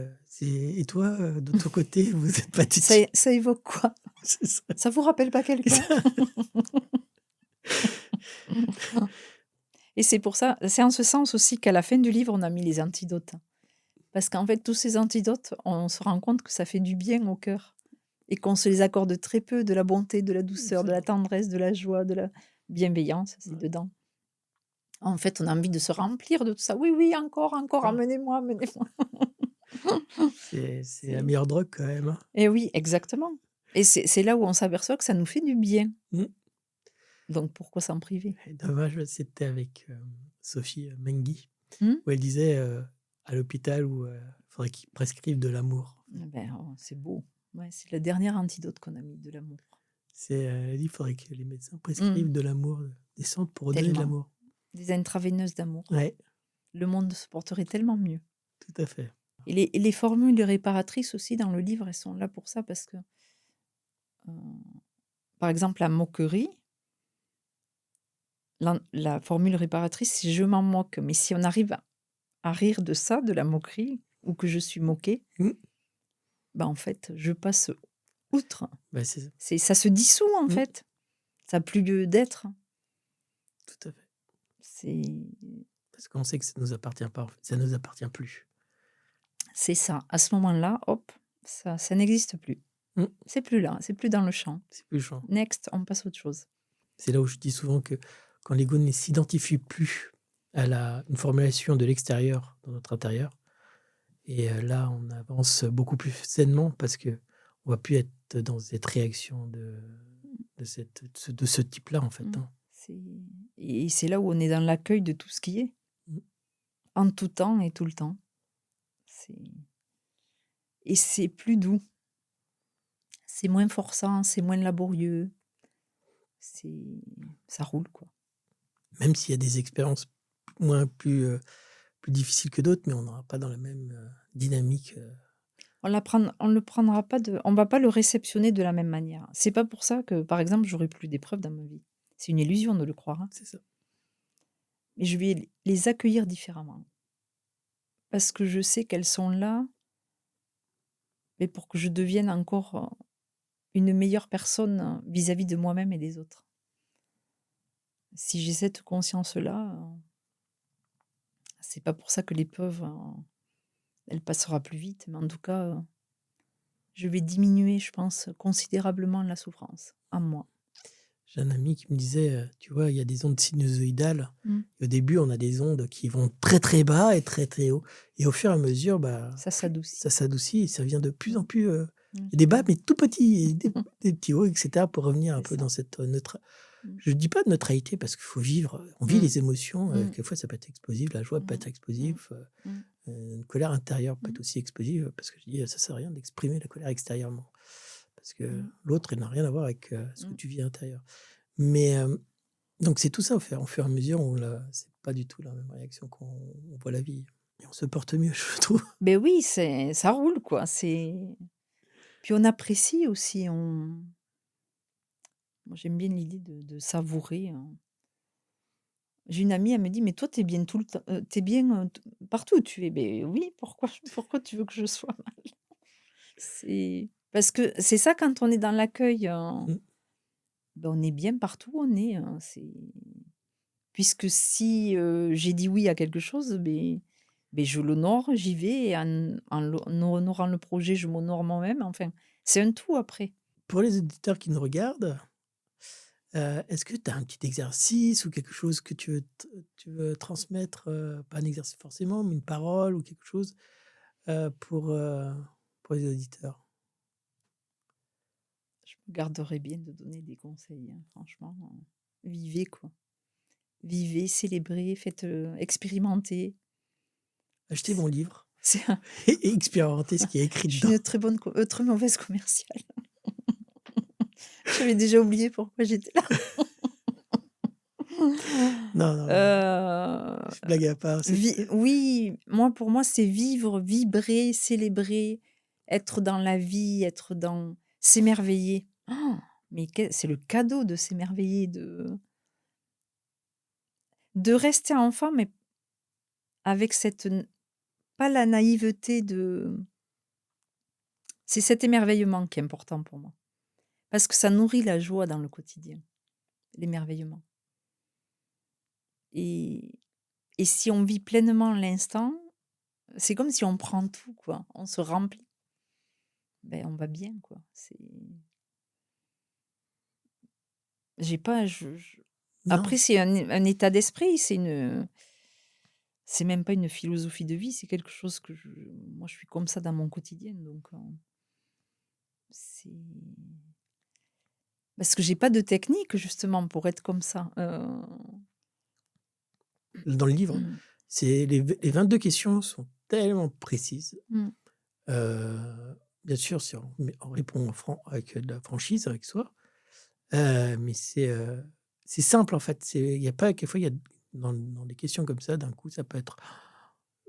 et toi, de ton côté, vous êtes pas ça têtu? ça évoque quoi? C'est ça. Ça vous rappelle pas quelqu'un? Et c'est pour ça, c'est en ce sens aussi qu'à la fin du livre, on a mis les antidotes. Parce qu'en fait, tous ces antidotes, on se rend compte que ça fait du bien au cœur et qu'on se les accorde très peu, de la bonté, de la douceur, de la Absolument. tendresse, de la joie, de la bienveillance, c'est Ouais, dedans. En fait, on a envie de se remplir de tout ça. Oui, oui, encore, encore, d'accord. amenez-moi, amenez-moi. C'est la C'est meilleure drogue quand même, hein. Et oui, exactement. Et c'est là où on s'aperçoit que ça nous fait du bien. Mmh Donc pourquoi s'en priver? et dommage, c'était avec, Sophie, Menghi, Mmh? où elle disait, à l'hôpital où, faudrait qu'ils prescrivent de l'amour. Ah ben, oh, c'est beau. Ouais, c'est le dernier antidote qu'on a mis, de l'amour. Elle a dit: «Faudrait que les médecins Mmh. prescrivent de l'amour, des centres pour redonner de Tellement. l'amour». Des intraveineuses d'amour. Ouais, Le monde se porterait tellement mieux. tout à fait. Et les formules réparatrices aussi dans le livre, elles sont là pour ça parce que, par exemple, la moquerie, la formule réparatrice, c'est: «Je m'en moque». Mais si on arrive à rire de ça, de la moquerie, ou que je suis moquée, Mmh, bah, en fait, je passe outre. bah, c'est ça. Ça se dissout, en Mmh, fait. Ça a plus lieu d'être. tout à fait. C'est Parce qu'on sait que ça nous appartient pas, en fait, ça nous appartient plus. c'est ça. À ce moment-là, hop, ça n'existe plus. Mmh, C'est plus là, c'est plus dans le champ. c'est plus le champ. Next, on passe à autre chose. C'est là où je dis souvent que quand l'ego ne s'identifie plus à une formulation de l'extérieur dans notre intérieur, et là, on avance beaucoup plus sainement parce qu'on va plus être dans cette réaction de ce type-là, en fait, Mmh. hein. C'est et c'est là où on est dans l'accueil de tout ce qui est, Mmh, en tout temps et tout le temps. C'est et c'est plus doux, c'est moins forçant, c'est moins laborieux, c'est ça roule, quoi. même s'il y a des expériences moins plus difficiles que d'autres, mais on n'aura pas dans la même, dynamique, On va pas le réceptionner de la même manière. C'est pas pour ça que, par exemple, j'aurai plus d'épreuves dans ma vie. C'est une illusion de le croire, hein. c'est ça. Mais je vais les accueillir différemment parce que je sais qu'elles sont là, mais pour que je devienne encore, une meilleure personne, vis-à-vis de moi-même et des autres. Si j'ai cette conscience-là, c'est pas pour ça que l'épreuve, elle passera plus vite, mais en tout cas, je vais diminuer, je pense, considérablement la souffrance, en moi. J'ai un ami qui me disait, «Tu vois, il y a des ondes sinusoïdales Mmh. et au début, on a des ondes qui vont très, très bas et très, très haut et au fur et à mesure, bah, Ça ça s'adoucit. s'adoucit et ça vient de plus Mmh. en plus, Mmh. il y a des bas, mais tout petits et des petits hauts et cetera pour revenir un C'est peu ça. dans cette, Mmh. je dis pas de neutralité parce qu'il faut vivre, on vit Mmh. les émotions, Mmh. quelquefois ça peut être explosif, la joie peut Mmh. être Mmh. explosive, Mmh. une colère intérieure peut Mmh. être aussi explosive parce que je dis, ça sert à rien d'exprimer la colère extérieurement parce que Mmh. l'autre, il n'a rien à voir avec, ce que Mmh. tu vis à l'intérieur. Mais, donc c'est tout ça au fur et à mesure où c'est pas du tout la même réaction qu'on on voit la vie et on se porte mieux, je trouve. Beh, oui, ça roule, quoi, puis on apprécie aussi, Moi, j'aime bien l'idée de savourer. J'ai une amie, elle me dit: «Mais toi, t'es bien tout le temps, tu bien, partout où tu es». Ben oui, pourquoi tu veux que je sois mal? C'est parce que c'est ça quand on est dans l'accueil, Mmh. ben, on est bien partout où on est, c'est puisque si, j'ai dit oui à quelque chose, ben je l'honore, j'y vais et en honorant le projet, je m'honore moi-même, enfin, c'est un tout après. Pour les auditeurs qui nous regardent, est-ce que tu as un petit exercice ou quelque chose que tu veux transmettre, pas un exercice forcément, mais une parole ou quelque chose, heu, pour, heu, pour les auditeurs? Je me garderais bien de donner des conseils, hein, franchement, vivez quoi. Vivez, célébrez, faites, expérimentez. Achetez C'est mon livre c'est un et expérimentez ce qui est écrit je suis dedans. une très mauvaise commerciale. J'avais déjà oublié pourquoi j'étais là. Non, non, mais Heu, blague à part, oui, pour moi, c'est vivre, vibrer, célébrer, être dans la vie, être dans s'émerveiller. Mais c'est le cadeau de s'émerveiller, de rester enfant, mais avec cette n pas la naïveté de c'est cet émerveillement qui est important pour moi. Parce que ça nourrit la joie dans le quotidien, l'émerveillement. Et et si on vit pleinement l'instant, c'est comme si on prend tout, quoi. On se remplit, ben, on va bien, quoi. J'ai pas je non, après c'est un état d'esprit, c'est même pas une philosophie de vie, c'est quelque chose que moi je suis comme ça dans mon quotidien donc c'est parce que j'ai pas de technique justement pour être comme ça, dans le livre, mmh, c'est les 22 questions sont tellement précises. mmh, Heu, Bien sûr, si on répond avec de la franchise avec soi, mais c'est simple, en fait. Il y a pas quelquefois, il y a dans des questions comme ça, d'un coup, ça peut être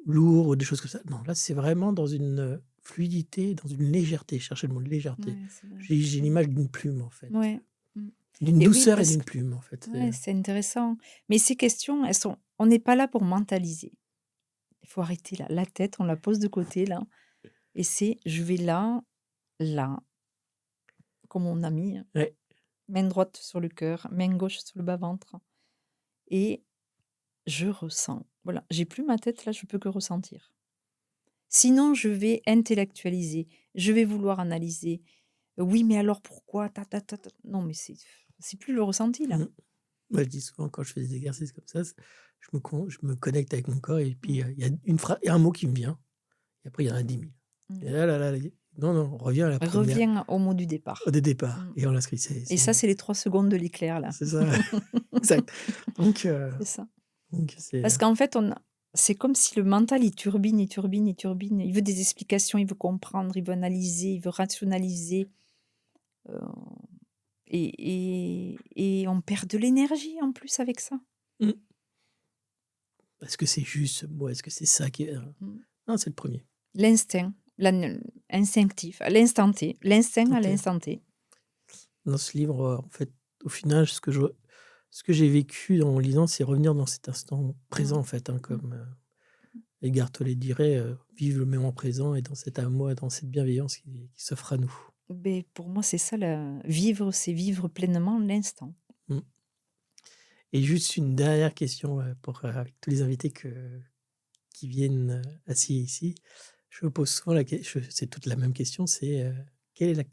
lourd ou des choses comme ça. Non, là, c'est vraiment dans une, fluidité, dans une légèreté. Cherchez le mot légèreté. ouais, c'est vrai. J'ai Mmh. l'image d'une plume, en fait, Ouais, mmh d'une et oui douceur et parce d'une que plume, en fait. ouais, c'est intéressant. Mais ces questions, elles sont on n'est pas là pour mentaliser. Il faut arrêter là. La tête, on la pose de côté là et c'est: «Je vais là, là», comme on a mis, Ouais. main droite sur le cœur, main gauche sur le bas-ventre et je ressens. Voilà, j'ai plus ma tête là, je peux que ressentir. Sinon, je vais intellectualiser, je vais vouloir analyser. «Oui, mais alors pourquoi? Ta ta ta ta». Non, mais c'est plus le ressenti là. Mmh. Moi, je dis souvent quand je fais des exercices comme ça, je me connecte avec mon corps et puis, Mmh, il y a un mot qui me vient et après il y en a 10 000. mmh. Et là, non, non, on revient à la première Reviens au mot du au départ. départ Mmh et on l'inscrit. et ça, c'est les 3 secondes de l'éclair là. C'est ça, exact. Donc C'est ça. c'est, Parce qu'en fait, c'est comme si le mental, il turbine, il turbine, il turbine. Il veut des explications, il veut comprendre, il veut analyser, il veut rationaliser. Heu et on perd de l'énergie en plus avec ça. mmh, est-ce que c'est juste ce mot? Est-ce que c'est ça qui est, Mmh. non, c'est le premier. L'instinct, instinctif, à l'instant T, l'instinct à OK. l'instant T. Dans ce livre, en fait, au final, ce que j'ai vécu en lisant, c'est revenir dans cet instant présent, Mmh. en fait, hein, Mmh. comme, Edgar Tolle dirait, «Vive le moment présent et dans cet amour, dans cette bienveillance qui s'offre à nous». Beh, pour moi, c'est ça la vivre, c'est vivre pleinement l'instant. Mmh. Et juste une dernière question, pour, avec tous les invités qui viennent, assis ici. Je me pose souvent la question, c'est toute la même question, c'est, quelle est la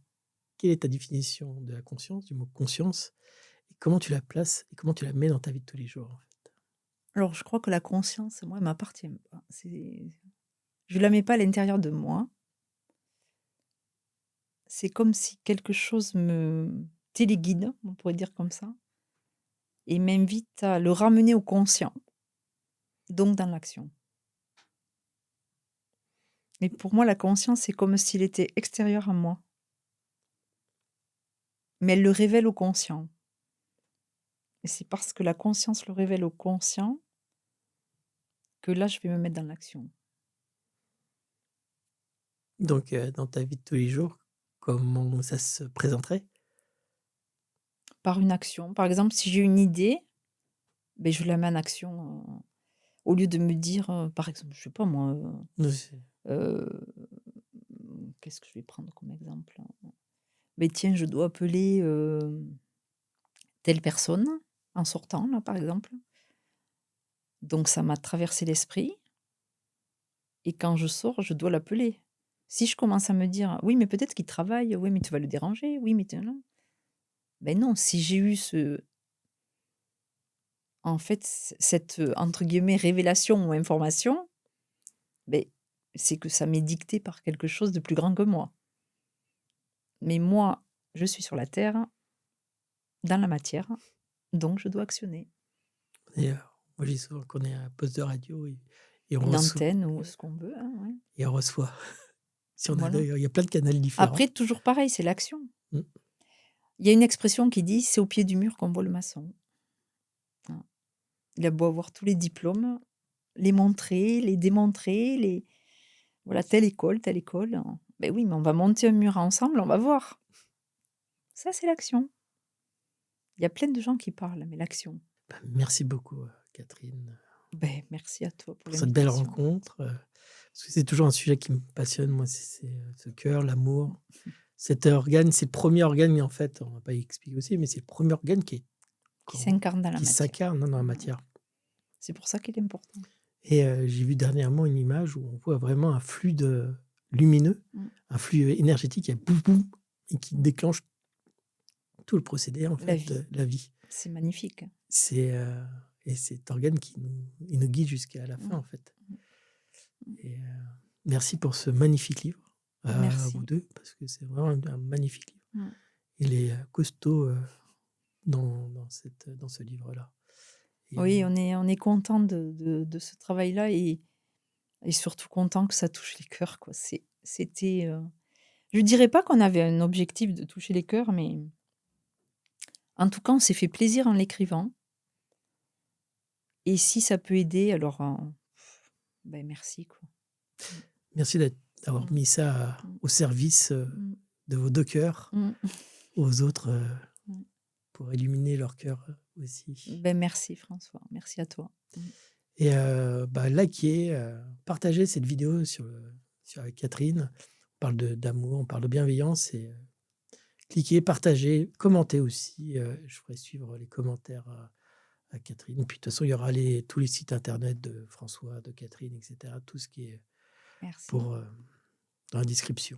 quelle est ta définition de la conscience, du mot conscience? Et comment tu la places et comment tu la mets dans ta vie de tous les jours, en fait? Alors, je crois que la conscience, moi, elle m'appartient pas. Je la mets pas à l'intérieur de moi. C'est comme si quelque chose me téléguide, on pourrait dire comme ça, et m'invite à le ramener au conscient, donc dans l'action. Mais pour moi, la conscience, c'est comme s'il était extérieur à moi, mais elle le révèle au conscient. Et c'est parce que la conscience le révèle au conscient que là, je vais me mettre dans l'action. Donc dans ta vie de tous les jours, comment ça se présenterait? par une action. Par exemple, si j'ai une idée, ben je la mets en action, au lieu de me dire, par exemple, je sais pas moi, Oui, c'est qu'est-ce que je vais prendre comme exemple? Mais tiens, je dois appeler, telle personne en sortant là, par exemple. Donc ça m'a traversé l'esprit et quand je sors, je dois l'appeler. Si je commence à me dire: «Oui, mais peut-être qu'il travaille. Oui, mais tu vas le déranger. Oui, mais tu» non. Ben non, si j'ai eu en fait, cette, entre guillemets «révélation» ou information, ben c'est que ça m'est dicté par quelque chose de plus grand que moi. Mais moi, je suis sur la terre, dans la matière, donc je dois actionner. et moi, je dis souvent qu'on est à un poste de radio et on Une reçoit antenne ou ce qu'on veut, hein, ouais, et on reçoit. Si on a voilà. il y a plein de canaux différents. Après, toujours pareil, c'est l'action. Mmh. Il y a une expression qui dit: «C'est au pied du mur qu'on voit le maçon». Hein. Il a beau avoir tous les diplômes, les montrer, les démontrer, les voilà, telle école, beh, oui, mais on va monter un mur ensemble, on va voir. Ça, c'est l'action. Il y a plein de gens qui parlent, mais l'action. Bah, merci beaucoup, Catherine, Ben merci à toi pour pour cette belle l'invitation. rencontre, parce que c'est toujours un sujet qui me passionne. Moi, ce cœur, l'amour, cet organe, c'est le premier organe et en fait, on va pas expliquer aussi, mais c'est le premier organe Qui qu'on s'incarne dans la qui matière. s'incarne, hein, dans la Mmh. matière. C'est pour ça qu'il est important. Et j'ai vu dernièrement une image où on voit vraiment un flux lumineux, Mmh. un flux énergétique qui a boum boum et qui Mmh. déclenche tout le procédé en La fait vie, de la vie. c'est magnifique. C'est, et cet organe il nous guide jusqu'à la fin Mmh. en fait. Mmh. Mmh. Et merci pour ce magnifique livre, à vous Merci. 2 parce que c'est vraiment un magnifique livre. Mmh. Il est, costaud, dans ce livre-là et Oui, on est content de ce travail-là et surtout content que ça touche les cœurs, quoi. C'était, je dirais pas qu'on avait un objectif de toucher les cœurs, mais en tout cas, on s'est fait plaisir en l'écrivant et si ça peut aider alors, ben merci, quoi. Mmh. merci d'avoir Mmh. mis ça Mmh. au service, Mmh. de vos 2 cœurs, Mmh. aux autres, Mmh. pour illuminer leur cœur, aussi. Ben merci François, merci à toi. Mmh. Et bah, likez, partagez cette vidéo avec Catherine. On parle d'amour, on parle de bienveillance et cliquez, partagez, commentez aussi, je ferai suivre les commentaires à Catherine. Puis de toute façon, il y aura tous les sites internet de François, de Catherine et cetera, tout ce qui est Merci. pour, dans la description.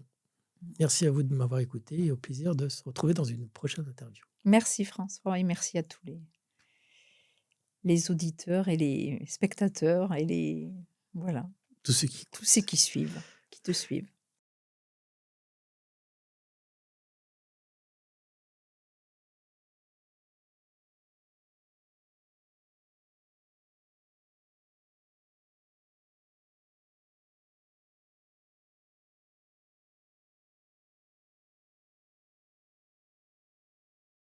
Mmh. Merci à vous de m'avoir écouté et au plaisir de se retrouver dans une prochaine interview. Merci François et merci à tous les auditeurs et les spectateurs et les voilà, Tous ceux qui tous ceux écoutent. qui suivent, qui te suivent.